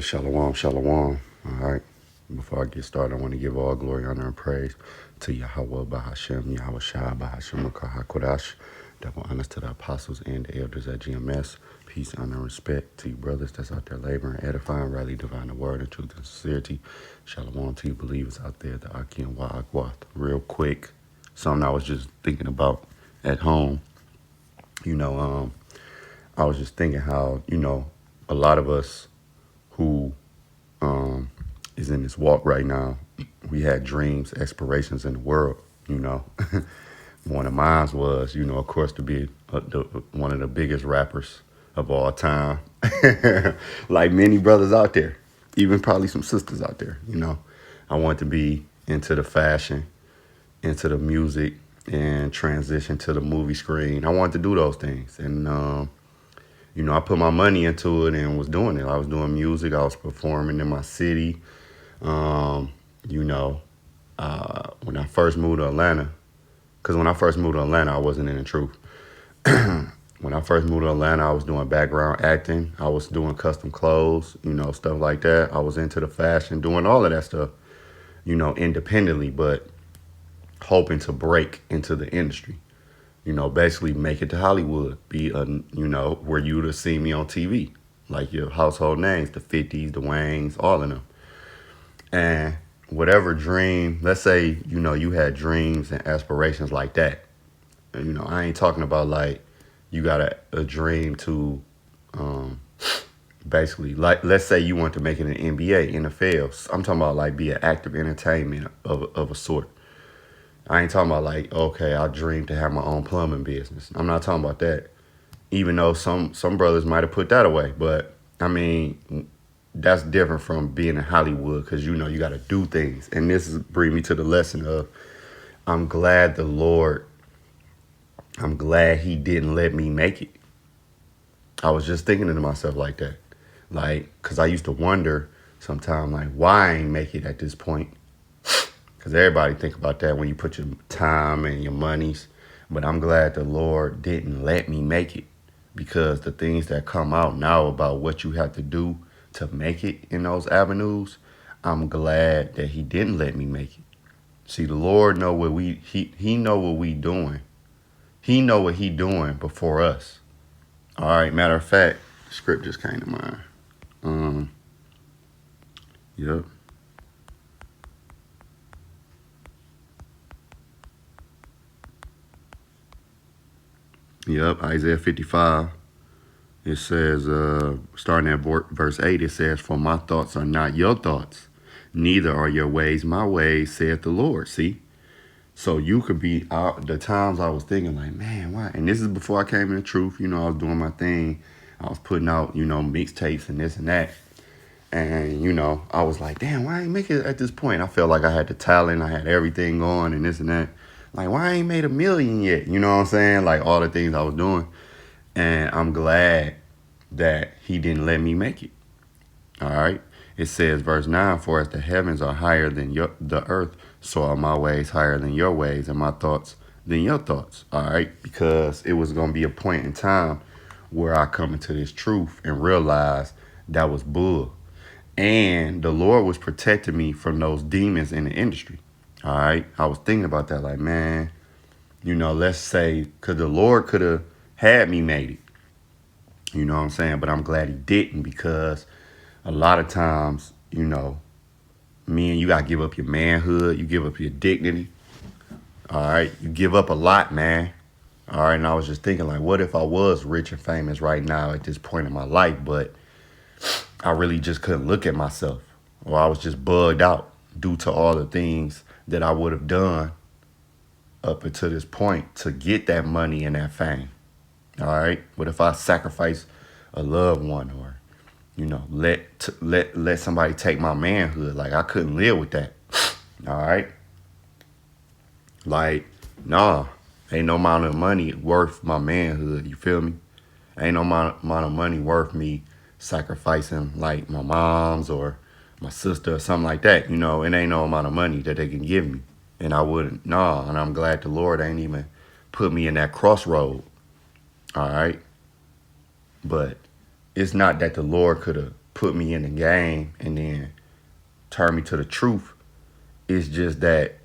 Shalom, shalom. All right. Before I get started, I want to give all glory, honor, and praise to Yahweh Bahashem, Yahweh Shai Bahashem HaKodash. Double honors to the apostles and the elders at GMS. Peace, honor, and respect to you brothers that's out there laboring, edifying, rightly divine the word and truth and sincerity. Shalom to you believers out there, the Aki and Wa'akwath. Real quick, something I was just thinking about at home. I was just thinking how, a lot of us who is in this walk right now, we had dreams, aspirations in the world, One of mine was, of course, to be one of the biggest rappers of all time, like many brothers out there, even probably some sisters out there, I wanted to be into the fashion, into the music, and transition to the movie screen. I wanted to do those things. And, I put my money into it and was doing it. I was doing music. I was performing in my city. When I first moved to Atlanta, because when I first moved to Atlanta, I wasn't in the truth. When I first moved to Atlanta, I was doing background acting. I was doing custom clothes, stuff like that. I was into the fashion, doing all of that stuff, independently, but hoping to break into the industry. Basically make it to Hollywood, be where you would have seen me on TV, like your household names, the 50s, the Waynes, all of them. And whatever dream, let's say, you had dreams and aspirations like that. And, I ain't talking about like you got a dream to basically, like, let's say you want to make it an NBA, NFL. I'm talking about like be an active entertainment of a sort. I ain't talking about like, okay, I dream to have my own plumbing business. I'm not talking about that. Even though some brothers might have put that away. But, I mean, that's different from being in Hollywood because, you got to do things. And this brings me to the lesson of I'm glad he didn't let me make it. I was just thinking to myself like that. Like, because I used to wonder sometimes, like, why I ain't make it at this point. Because everybody think about that when you put your time and your monies. But I'm glad the Lord didn't let me make it. Because the things that come out now about what you have to do to make it in those avenues, I'm glad that he didn't let me make it. See, the Lord know what he know what we doing. He know what he doing before us. All right, matter of fact, the script just came to mind. Yep. Yep, Isaiah 55. It says, starting at verse 8, it says, "For my thoughts are not your thoughts, neither are your ways my ways, saith the Lord." See? So you could be out the times I was thinking like, man, why? And this is before I came in the truth. I was doing my thing. I was putting out, mixtapes and this and that. And, I was like, damn, why I ain't make it at this point? I felt like I had the talent. I had everything going and this and that. Like, why I ain't made $1 million yet? You know what I'm saying? Like all the things I was doing. And I'm glad that he didn't let me make it. All right. It says, verse 9, "For as the heavens are higher than the earth, so are my ways higher than your ways, and my thoughts than your thoughts." All right. Because it was going to be a point in time where I come into this truth and realize that was bull. And the Lord was protecting me from those demons in the industry. All right. I was thinking about that like, man, let's say, because the Lord could have had me made it. You know what I'm saying? But I'm glad he didn't, because a lot of times, me and you got to give up your manhood. You give up your dignity. All right. You give up a lot, man. All right. And I was just thinking like, what if I was rich and famous right now at this point in my life, but I really just couldn't look at myself, or I was just bugged out due to all the things that I would have done up until this point to get that money and that fame. All right. What if I sacrifice a loved one, or, let somebody take my manhood? Like, I couldn't live with that. All right. Like, nah, ain't no amount of money worth my manhood. You feel me? Ain't no amount of money worth me sacrificing like my mom's or my sister or something like that. It ain't no amount of money that they can give me. And I wouldn't, nah. And I'm glad the Lord ain't even put me in that crossroad. All right. But it's not that the Lord could have put me in the game and then turn me to the truth. It's just that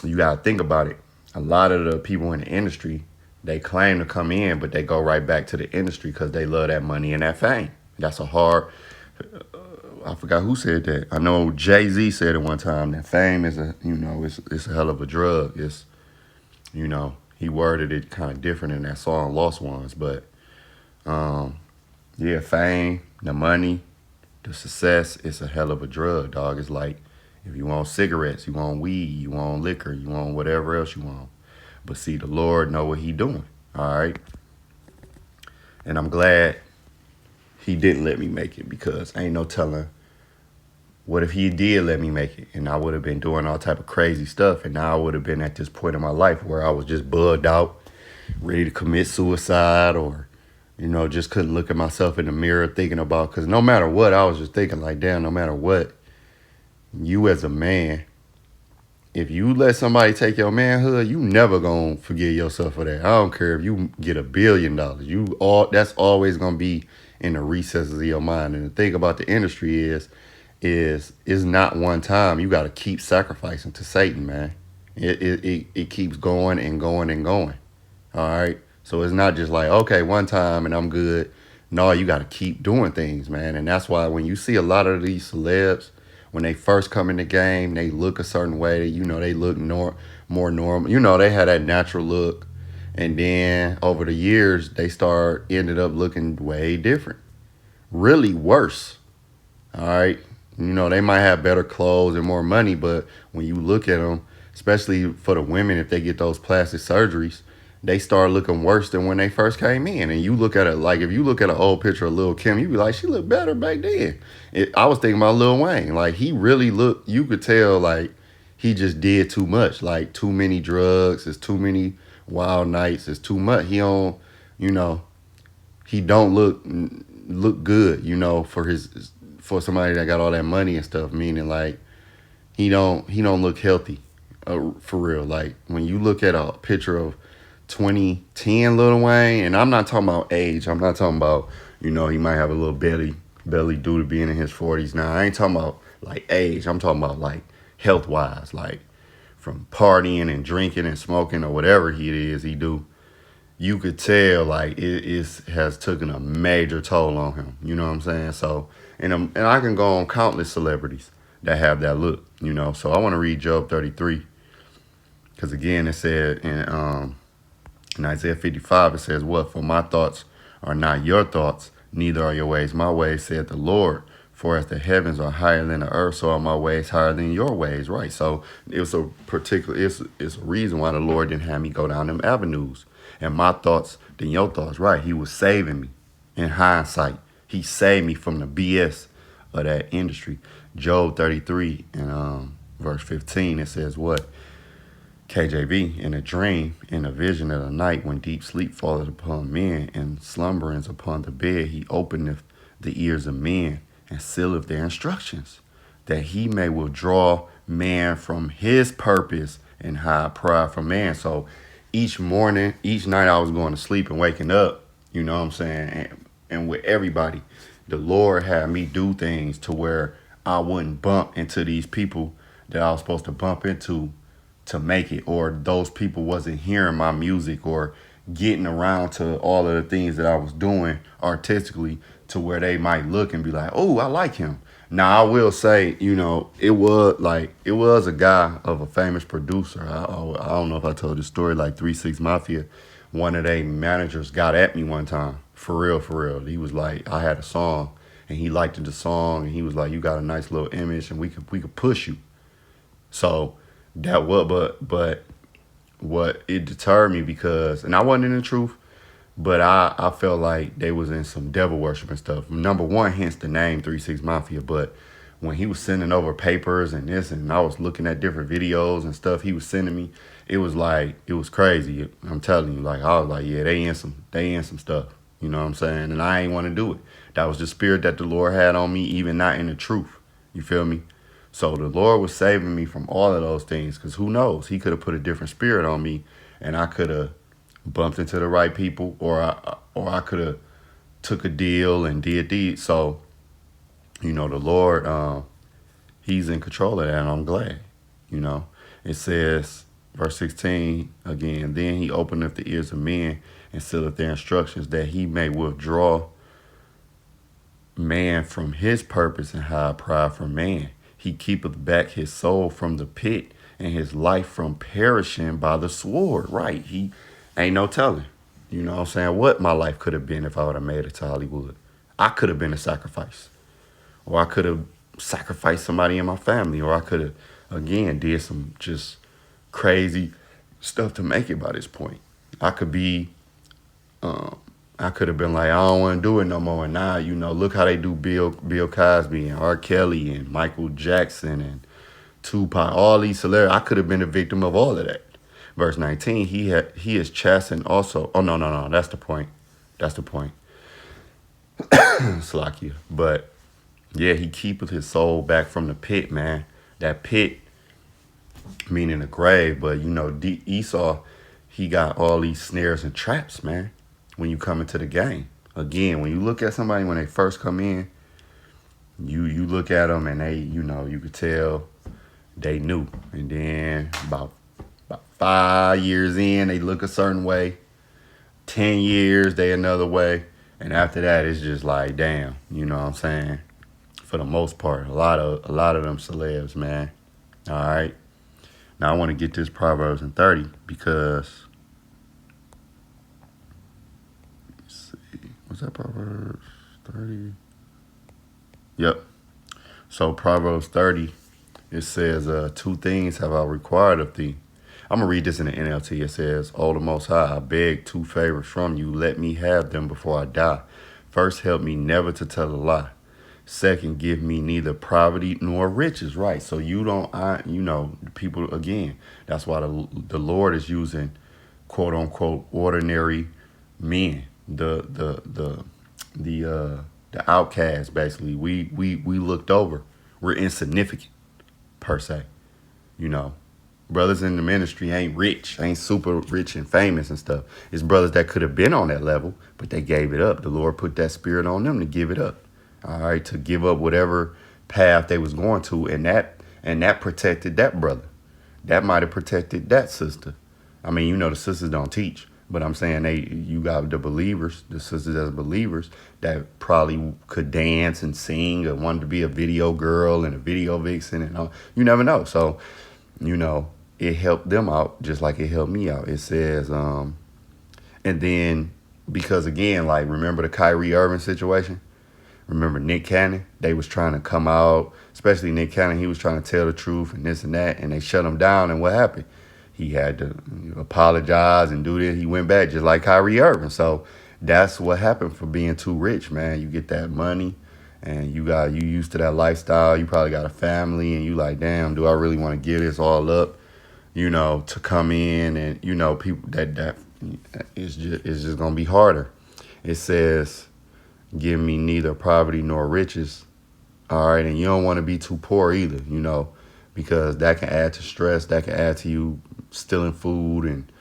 you gotta think about it. A lot of the people in the industry, they claim to come in, but they go right back to the industry because they love that money and that fame. That's a hard. I forgot who said that. I know Jay-Z said it one time that fame is it's a hell of a drug. It's he worded it kind of different in that song Lost Ones, but yeah, fame, the money, the success, it's a hell of a drug, dog. It's like if you want cigarettes, you want weed, you want liquor, you want whatever else you want. But see, the Lord know what he doing, all right? And I'm glad he didn't let me make it because ain't no telling what if he did let me make it and I would have been doing all type of crazy stuff and now I would have been at this point in my life where I was just bugged out, ready to commit suicide or, just couldn't look at myself in the mirror thinking about, because no matter what, I was just thinking like, damn, no matter what, you as a man, if you let somebody take your manhood, you never gonna forgive yourself for that. I don't care if you get $1 billion. That's always gonna be in the recesses of your mind. And the thing about the industry is not one time. You gotta keep sacrificing to Satan, man. It keeps going and going and going. All right. So it's not just like, okay, one time and I'm good. No, you gotta keep doing things, man. And that's why when you see a lot of these celebs, when they first come in the game, they look a certain way. They look more normal. They had that natural look. And then over the years, they ended up looking way different. Really worse. All right. They might have better clothes and more money, but when you look at them, especially for the women, if they get those plastic surgeries, they start looking worse than when they first came in. And you look at it, like if you look at an old picture of Lil' Kim, you be like, she looked better back then. I was thinking about Lil Wayne. Like he really looked, you could tell like he just did too much, like too many drugs, it's too many wild nights, it's too much. He don't look good, for somebody that got all that money and stuff, meaning like he don't look healthy, for real. Like when you look at a picture of 2010 Lil Wayne, and I'm not talking about age. I'm not talking about, he might have a little belly due to being in his 40s now. I ain't talking about like age. I'm talking about like health wise, like from partying and drinking and smoking or whatever he do. You could tell like it has taken a major toll on him. You know what I'm saying? So, and I can go on countless celebrities that have that look. So I want to read Job 33 because again it said in Isaiah 55, it says, what? For my thoughts are not your thoughts, neither are your ways my ways, said the Lord. For as the heavens are higher than the earth, so are my ways higher than your ways, right? So it's a reason why the Lord didn't have me go down them avenues. And my thoughts than your thoughts, right? He was saving me in hindsight. He saved me from the BS of that industry. Job 33 and verse 15, it says what? KJV, in a dream, in a vision of the night, when deep sleep falleth upon men, and slumberings upon the bed, he openeth the ears of men, and sealeth their instructions, that he may withdraw man from his purpose, and hide pride from man. So each morning, each night I was going to sleep and waking up, you know what I'm saying? And with everybody, the Lord had me do things to where I wouldn't bump into these people that I was supposed to bump into to make it, or those people wasn't hearing my music or getting around to all of the things that I was doing artistically to where they might look and be like, oh, I like him. Now I will say, it was a guy of a famous producer. I don't know if I told this story, like 3 6 Mafia. One of their managers got at me one time, for real. He was like, I had a song and he liked the song and he was like, you got a nice little image and we could push you. So that but what it deterred me because, and I wasn't in the truth, but I felt like they was in some devil worship and stuff. Number one, hence the name 3 6 Mafia. But when he was sending over papers and this, and I was looking at different videos and stuff he was sending me, it was crazy. I'm telling you, like I was like, yeah, they in some stuff. You know what I'm saying? And I ain't want to do it. That was the spirit that the Lord had on me, even not in the truth. You feel me? So the Lord was saving me from all of those things, because who knows? He could have put a different spirit on me and I could have bumped into the right people, or I could have took a deal and did these. So The Lord, He's in control of that, and I'm glad. You know, it says, verse 16 again, then He openeth the ears of men and sealeth their instructions, that He may withdraw man from his purpose and hide pride from man. He keepeth back his soul from the pit and his life from perishing by the sword. Right. He ain't no telling. You know what I'm saying? What my life could have been if I would have made it to Hollywood. I could have been a sacrifice. Or I could have sacrificed somebody in my family. Or I could have, again, did some just crazy stuff to make it by this point. I could be um, I could have been like, I don't want to do it no more. And now, look how they do Bill Cosby and R. Kelly and Michael Jackson and Tupac, all these celebrities. I could have been a victim of all of that. Verse 19, he is chastened also. Oh, no. That's the point. That's the point. Slakia. But yeah, he keepeth his soul back from the pit, man. That pit, meaning the grave. But Esau, he got all these snares and traps, man, when you come into the game. Again, when you look at somebody when they first come in, you look at them and they, you could tell they knew. And then about 5 years in, they look a certain way. 10 years, they another way. And after that, it's just like, damn, you know what I'm saying? For the most part, a lot of them celebs, man. All right. Now I want to get this Proverbs in 30 because, let's see, was that Proverbs 30? Yep. So Proverbs 30, it says, 2 things have I required of thee. I'm going to read this in the NLT. It says, O the Most High, I beg 2 favors from you. Let me have them before I die. First, help me never to tell a lie. Second, give me neither poverty nor riches. Right. So people, again, that's why the Lord is using quote unquote ordinary men, the outcasts, basically. We looked over. We're insignificant per se. Brothers in the ministry ain't rich, ain't super rich and famous and stuff. It's brothers that could have been on that level, but they gave it up. The Lord put that spirit on them to give it up. All right, to give up whatever path they was going to, and that protected that brother. That might have protected that sister. I mean, the sisters don't teach, but I'm saying you got the believers, the sisters as believers that probably could dance and sing or wanted to be a video girl and a video vixen and all. You never know. So, it helped them out just like it helped me out. It says, and then because again, like remember the Kyrie Irving situation? Remember Nick Cannon? They was trying to come out, especially Nick Cannon. He was trying to tell the truth and this and that, and they shut him down. And what happened? He had to apologize and do this. He went back just like Kyrie Irving. So that's what happened for being too rich, man. You get that money and you used to that lifestyle. You probably got a family and you like, damn, do I really want to give this all up? To come in and, people that it's just going to be harder. It says, give me neither poverty nor riches. All right. And you don't want to be too poor either, because that can add to stress. That can add to you stealing food and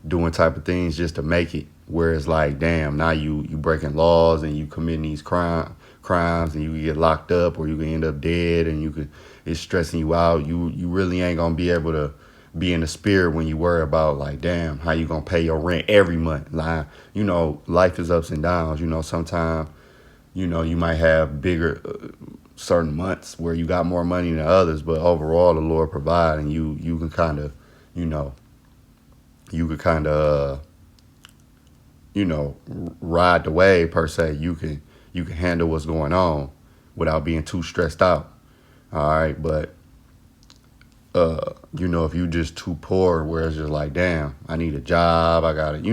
doing type of things just to make it. Where it's like, damn, now you breaking laws and you committing these crimes and you get locked up or you can end up dead and it's stressing you out. You really ain't going to be able to be in the spirit when you worry about like, damn, how you going to pay your rent every month. Like, life is ups and downs. Sometimes, you might have bigger certain months where you got more money than others, but overall the Lord provide and you can kind of, ride the wave per se. You can handle what's going on without being too stressed out. All right. But, if you just too poor where it's just like, damn, I need a job. I got it,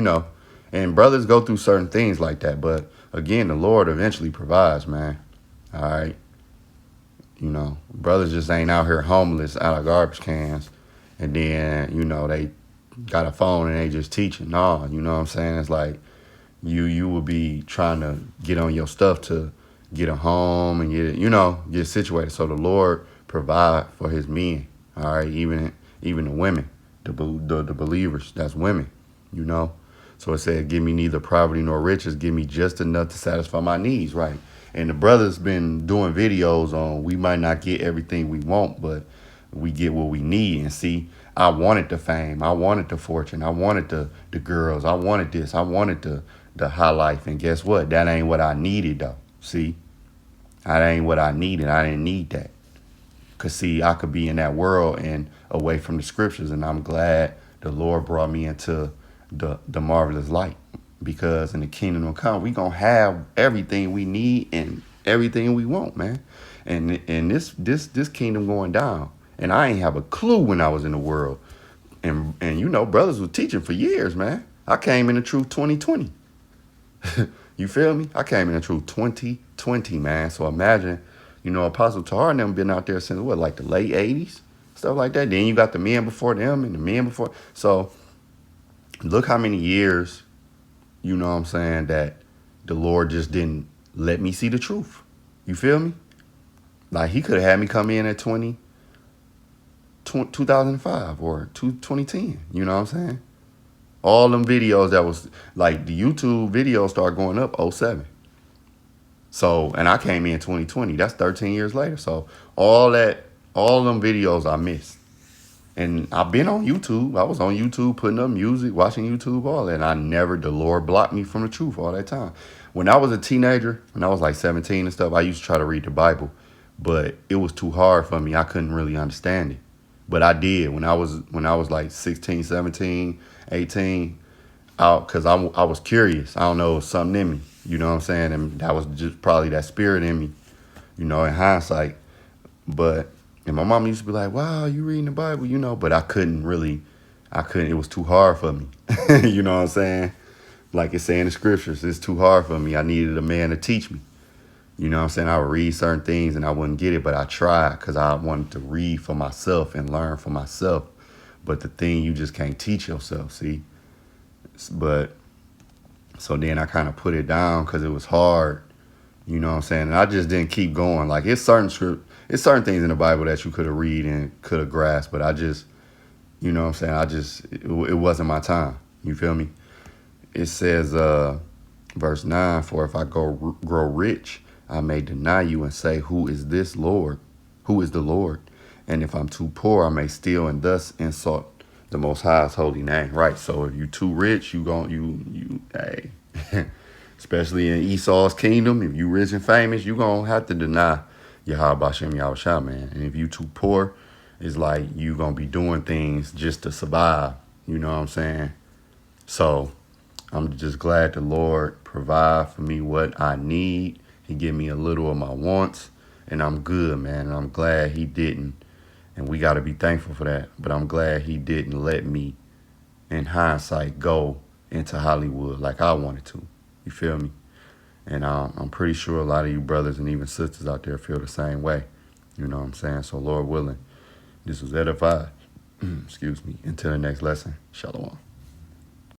and brothers go through certain things like that. But again, the Lord eventually provides, man. All right. Brothers just ain't out here homeless out of garbage cans. And then, they got a phone and they just teaching. No, you know what I'm saying? It's like you will be trying to get on your stuff to get a home and get situated. So the Lord provide for his men. All right. Even the women, the believers, that's women, So it said, give me neither poverty nor riches. Give me just enough to satisfy my needs. Right. And the brother's been doing videos on we might not get everything we want, but we get what we need. And see, I wanted the fame, I wanted the fortune, I wanted the girls, I wanted this, I wanted the high life. And guess what? That ain't what I needed though. See, that ain't what I needed. I didn't need that. Cause see, I could be in that world and away from the scriptures, and I'm glad the Lord brought me into the marvelous light. Because in the kingdom of come, we gonna have everything we need and everything we want, man. And this kingdom going down, and I ain't have a clue when I was in the world. And you know, brothers was teaching for years, man. I came in the truth 2020. You feel me? I came in the truth 2020, man. So imagine, you know, Apostle Tahar and them been out there since what, like the late 80s? Stuff like that. Then you got the men before them and the men before. So look how many years, you know what I'm saying, that the Lord just didn't let me see the truth. You feel me? Like he could have had me come in at 2005 or 2010. You know what I'm saying? All them videos that was like the YouTube videos started going up '07. So, and I came in 2020. That's 13 years later. So all them videos I missed. And I've been on YouTube. I was on YouTube putting up music, watching YouTube, all that. And the Lord blocked me from the truth all that time. When I was a teenager, when I was like 17 and stuff, I used to try to read the Bible. But it was too hard for me. I couldn't really understand it. But I did when I was like 16, 17, 18, because I was curious. I don't know, something in me. You know what I'm saying? And that was just probably that spirit in me, you know, in hindsight. But, and my mom used to be like, wow, you reading the Bible, you know, but I couldn't, it was too hard for me. You know what I'm saying? Like it's saying in the scriptures, it's too hard for me. I needed a man to teach me. You know what I'm saying? I would read certain things and I wouldn't get it, but I tried because I wanted to read for myself and learn for myself. But the thing you just can't teach yourself, see? But so then I kind of put it down because it was hard. You know what I'm saying? And I just didn't keep going. Like it's certain things in the Bible that you could have read and could have grasped, but I just, you know what I'm saying? It wasn't my time. You feel me? It says, verse 9, for if I grow rich, I may deny you and say, who is this Lord? Who is the Lord? And if I'm too poor, I may steal and thus insult the Most High's holy name. Right. So if you too rich, hey, especially in Esau's kingdom, if you rich and famous, you gonna have to deny Yahweh Bashem Yahushua, man. And if you too poor, it's like you gonna be doing things just to survive. You know what I'm saying? So I'm just glad the Lord provide for me what I need. He give me a little of my wants, and I'm good, man. And I'm glad he didn't. And we got to be thankful for that. But I'm glad he didn't let me, in hindsight, go into Hollywood like I wanted to. You feel me? And I'm pretty sure a lot of you brothers and even sisters out there feel the same way. You know what I'm saying? So Lord willing, this was edified. Excuse me. Until the next lesson. Shalom.